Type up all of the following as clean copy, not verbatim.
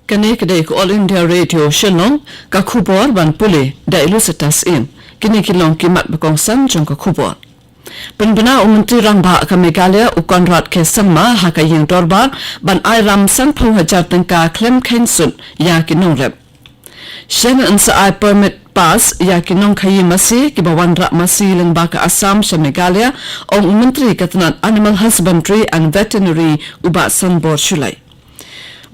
Kani kedai ko All India Radio Shillong ka khubor ban puli da ilusitas in kini kilong kimat bekongsan jong ka khubor. Penbena Menteri Rangba ke Meghalaya Konrad K. Sangma haka yang dorbar ban airam san penghajar tengka klem kensun ya kinong rep. Shen ansa ai permit pass ya kinong kayi masih kibawan rak masih lengba ke Assam sa Meghalaya ong Menteri Ketenat Animal Husbandry and Veterinary ubat sanbor Shulai.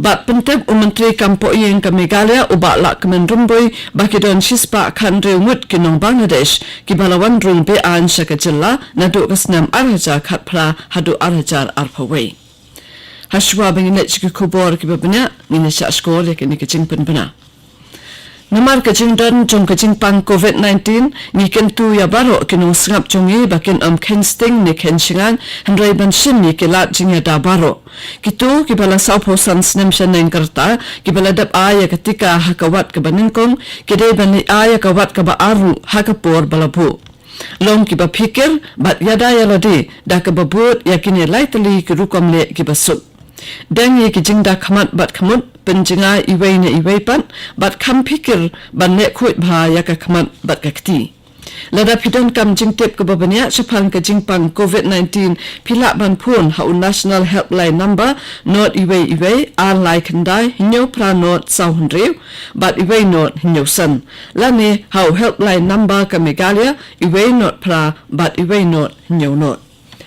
Bat pentep Menteri Kampo yang ke Meghalaya ubak lak kemenrumbui baki don shispa khandre mut kinong Bangladesh ki balawan rung be an syakajilla naduk kesnam arhajar khatpra hadu arhajar arpawai. Hashwa benginet chiki kubor ki babanya ngine syashkol ya kini kecing penbena. Namar kecing dan jong kecing pang COVID-19 ngiken tu ya baro kinong sengap jongi bakin kensting ni kenshingan hendrai ban shim ni kilat jingya da baro. Kitu kibala saupo san snem shaneng kerta kibala dap aya ketika hakawat ke baningkong kidai bani aya kawat ke ba aru hakapor balabu. Long kiba pikir bat yada yaladi da ke babut yakini laitali ke rukom le kibasut. Dan ye kijing da kamat bat kamut penjinga iway na iway pan bat kam pikir ban le kuit bha yaka kamat bat kakti. Lada pidon kam jing tip ke babanya sepang ke jing pang COVID-19 pilak ban pun hau national helpline number not iway alai kendai hinyo pra not sauhundriu bat iway not hinyo san. Lani hau helpline number ke Meghalaya iway not pra bat iway not hinyo not.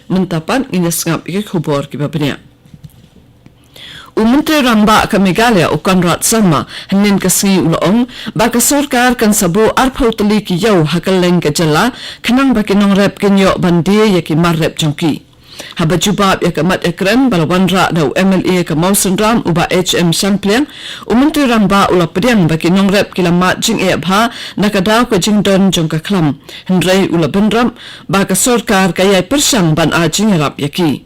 Mentapan inyasngap ike khubor ke babanya. Menteri Rangba ke Meghalaya Konrad Sangma hanin kasi ulong baka sarkar kan sabo arpau tali ki yau hakaleng ke jala kanang bakinong rep kenyo bandi yaki marrep jongki. Haba jubab ya kamat ekran balawan ra dau MLA ke Mausan Ram uba HM Shampliang Menteri Rangba ula pediang bakinong rep kilamat jing e bha nakadaw ke jing don jong ka klam hendrai ula benram baka sarkar kayai persang ban a jing rap yaki.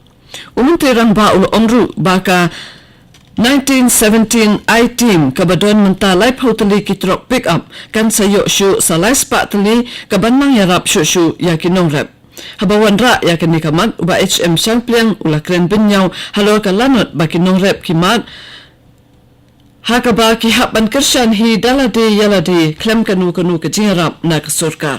Menteri Rangba ula onru baka 1917 I-team kabadon mentalai pautali kitrok pick up kan sayok syu salai spak tali kabanang yarap syu yakinong rep. Habawan ra yakini kamat uba HM Shampliang ula kren binyau halor kalanot bakinong rep kimat hakaba ki haban kershan hi daladi yaladi klem kanu ke jingarap na kesurkar.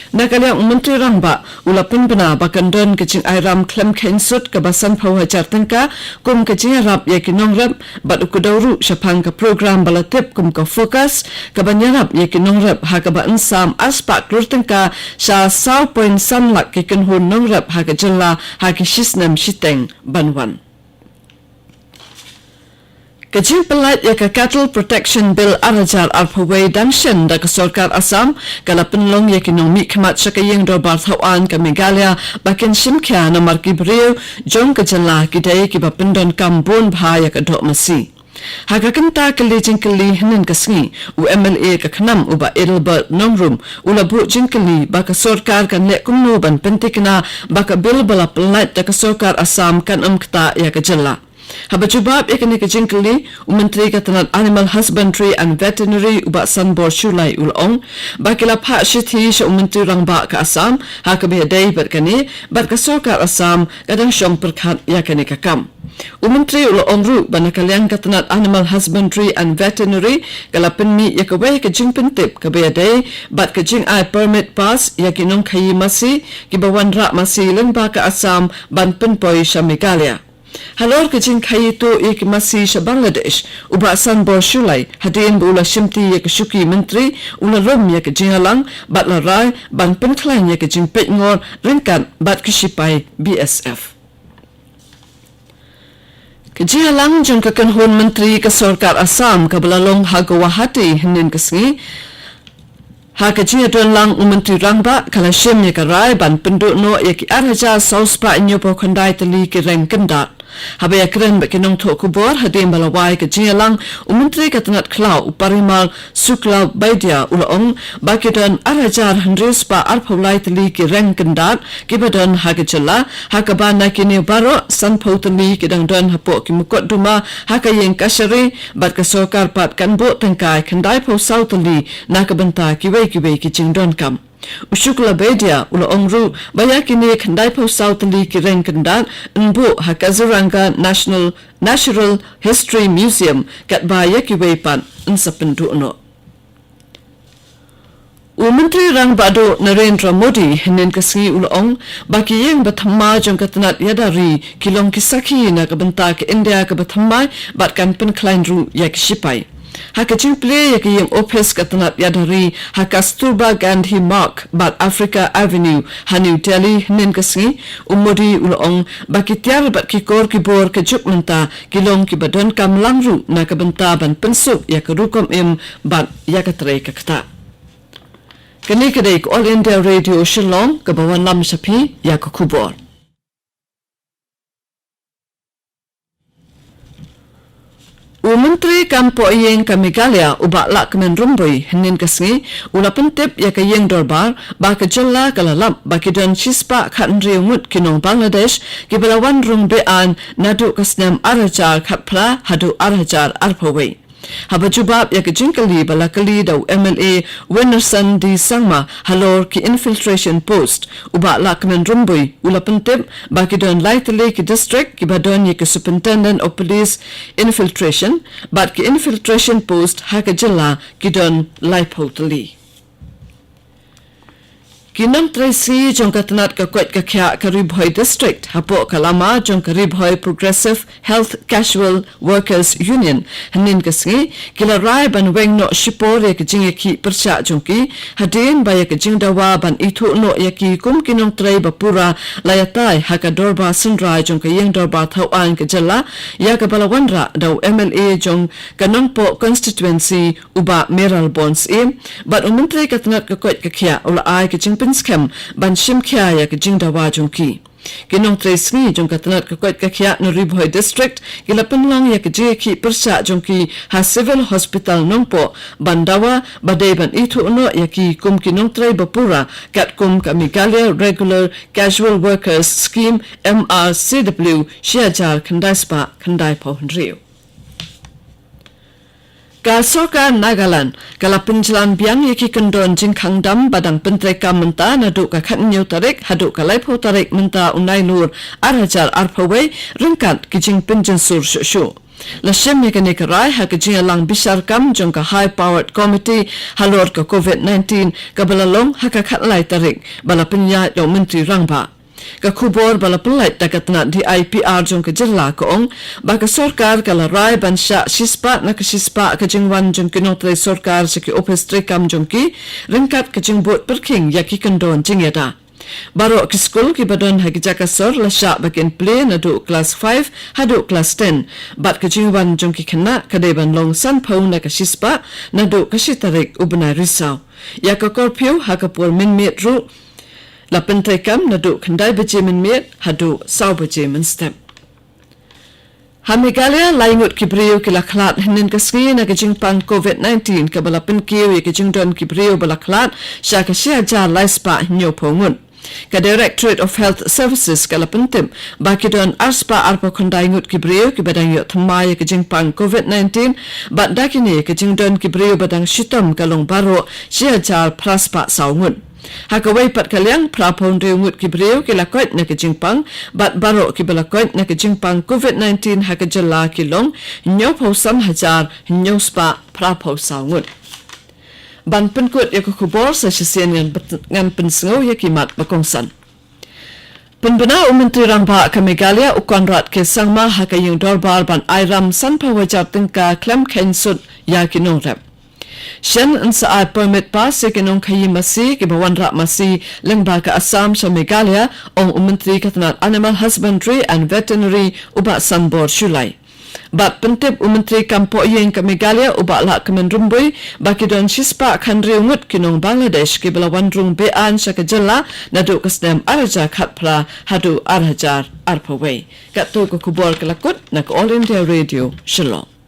Nakaliang Menteri Rangba ula penbena bakandon kecing airam klem kensut kebasan pawhajar tengka kum kecing rap yakinong rap bat ukudauru syapang ke program balatip kum ke fokus kabanyarap yakinong rap hakaba ensam aspak lur tengka sya saw point samlak kiken hun nong rap hakajella hakishisnem shiteng banwan. Kecing pelat ya ke Cattle Protection Bill arajar arpawai dangshen da ke Sarkar Assam kala penlong ya kinong mi kemat syakayeng dorbar thawan ke Meghalaya bakin simkya na marki beriu jong ke jala kidai kiba pendon kambun bha ya ke dok masi. Haka kenta keli jingkeli hinin kesengi UMLA ke kenam uba Edelbert Nongrum ula bu jingkeli baka Sarkar kan lek kumno ban pentikna baka bil bala pelat da ke Sarkar Assam kan keta ya ke jala. Haba jubab ikani ke jingkeli Menteri Ketenat Animal Husbandry and Veterinary ubat sanbor Shulai ulong bakila pak shiti sya Menteri Rangba ke Assam haka behadai berkani bat ke Sarkar Assam kadang syom perkat yakani kakam. Menteri ulong ru banakaliang Ketenat Animal Husbandry and Veterinary kala penmi yakawai ke jing pentip ke behadai bat ke jing ai permit pass yakinong kayi masih kibawan rak masih lengba ke Assam ban penpoi sya Meghalaya. Halor kecing kayi tu ik masih sa Bangladesh uba sanbor Shulai hadin bula shimti ya ke syuki menteri ula rum ya ke jinghalang bat larai ban penklain ya ke jing petngor ringkat bat kesipai BSF. Kejinghalang jong kekenhun menteri ke Sarkar Assam ke belalong hagawahati hinin kesengi haka jingadon lang Menteri Rangba kala shim ya ke rai ban penduk no ya ki arhaja sauspa inyopo kandai tali ke reng kendat. Habaya keren bakinong tok kubor hadim balawai ke jingalang Menteri Ketenat Klau Parimal Sukla Baidia ulaong bakidan arajar handris pa arpaulai tali ki reng kendat kibadan hagajala hakaban nakini baro san pautali kidang don hapo ki mukot duma haka yang kasari bat ke Sarkar pat kanbo tengkai kendai pau sautali nakabenta kiwei ki jingdon kam. Ushukla bedia ula ongru bayakini khandai pho southli ki reng kandan nbu hakazuranga Natural History Museum kat bayaki weipan nsapindu no. Menteri Rang Bado Narendra Modi hinin kasi ulong baki yang bathamma jong katanat yadari kilong kisaki na kabanta ke India ka bathamma bat kan pen klein ru yak shipai. Hakaching play yak yang office katanat yadari hakasturba Gandhi Mark bat Africa Avenue New Delhi hinin kasi Modi ulong baki tiar bat kikor kibor ke juk menta kilong ki badon kam langru na kabanta ban pensuk yak rukom im bat yakatre kakta. Kini kedai All India Radio Shillong ke bawah lam sapi ya ke kubur. Menteri Kampo Iyeng ke Meghalaya ubak lak kemen rumbui henin kesngi ula pentip ya ke Iyeng Dorbar ba ke jela kalalap baki don chispa khat riungut kinong Bangladesh ke belawan rumbean nadu kesnam arajar khatpla hadu arajar arpawai. Habajubab ya kejinkali balakali daw MLA Winnerson di Sangma halor ki infiltration post uba lakmen rumbui ula pentip baki don laitali ki district ki badon ya ke superintendent of police infiltration bat ki infiltration post haka jilla ki don laipotali. Kinam Tracy jong katanat ka kwet ka kya ka Ribhoi district hapo kalama jong ka Ribhoi Progressive Health Casual Workers Union hanin kasngi kila rai ban weng no shipor ya kijing ki persha jongki hadin ba ya kijing dawa ban itu no ya ki kum kinong trai bapura layatai haka dorba sunrai jong ka yeng dorba thawan ka jala ya ka balawanra daw MLA jong kanongpo constituency uba Meral Bonds but menteri katanat ka kwet ka kya ula ai kijing Scam ban shimkya ya ke jingdawa jongki kinong tresngi jong katanat ka kwet ka khya no Ribhoi district kilapan lang ya ke jeki persa jongki ha civil hospital nongpo bandawa badai ban itu no ya ki kum kinong trai bapura kat kum ka Meghalaya Regular Casual Workers Scheme MRCW shiajar khandai khandai po hnriu ka Sorkar Nagaland kala penjalan biang yaki kendon jingkang dam badang pentreka menta nadu ka khatnyo tarik hadu ka laipo tarik menta unai nur arajar arpawai ringkat kijing penjensur shu la shem mekanik rai ha kijing lang bisar kam jong ka high powered committee halor ka COVID-19 ka balalong ha ka khatlai tarik bala penya yo menteri rangba ka kubor bala pelait takatna di IPR jong ke jilla ko ong ba ka sarkar kala rai bansha shispa na ka shispa ka jingwan jong kinotre sarkar se ki opestre kam jong ki ringkat ka jingbot perking yaki kandon jingyada baro ki school ki badon ha ki jakasor la sha bakin play na do class 5 hadu class 10 bat ka jingwan jong ki khana ka deban long san phone na ka shispa na do ka shitarik ubna risau ya ka korpio ha ka por min met ru la pentekam nadu khandai baje min met hadu saw baje min step ha Meghalaya laingut kibriyo ki lakhlat hinin kasngi na kajingpang COVID-19 ka bala penkiyo ya kajingdon kibriyo bala khlat sha ka shia ja laispa nyo pongun ka Directorate of Health Services kala pentim bakidon arspa arpo khandai ngut kibriyo ki badang yo thamaya kajingpang COVID-19 bat dakini kajingdon kibriyo badang shitam kalong baro shia ja praspa sawngun hakawai pat kalyang prapon reungut kibriyo kilakot na kajingpang bat baro kibalakot na kajingpang COVID-19 hakajala kilong nyo posam hajar nyo spa prapo sawngut ban penkut ya kubor sa sisian ngan pensengaw ya kimat bakongsan Penbena Menteri Rangba ke Meghalaya Ukonrat ke Sangma hakayung dorbar ban airam sanpa wajar tingka klem kensut ya kinong rep Shen saat permit pas sekenong kayi masih ke bawan rak masih lengba ke Assam sa Meghalaya ong Menteri Katanat Animal Husbandry and Veterinary ubak Sanbor Shulai. Bat pentip Menteri Kampo Iyeng ke Meghalaya ubak lak kemen rumbui baki don shispa khandri ungut kinong Bangladesh ke belawan rung bean sa kejala nadu kesdem araja khatpra hadu arajar arpawai. Kat tu ke kubor kelakut nak All India Radio Shillong.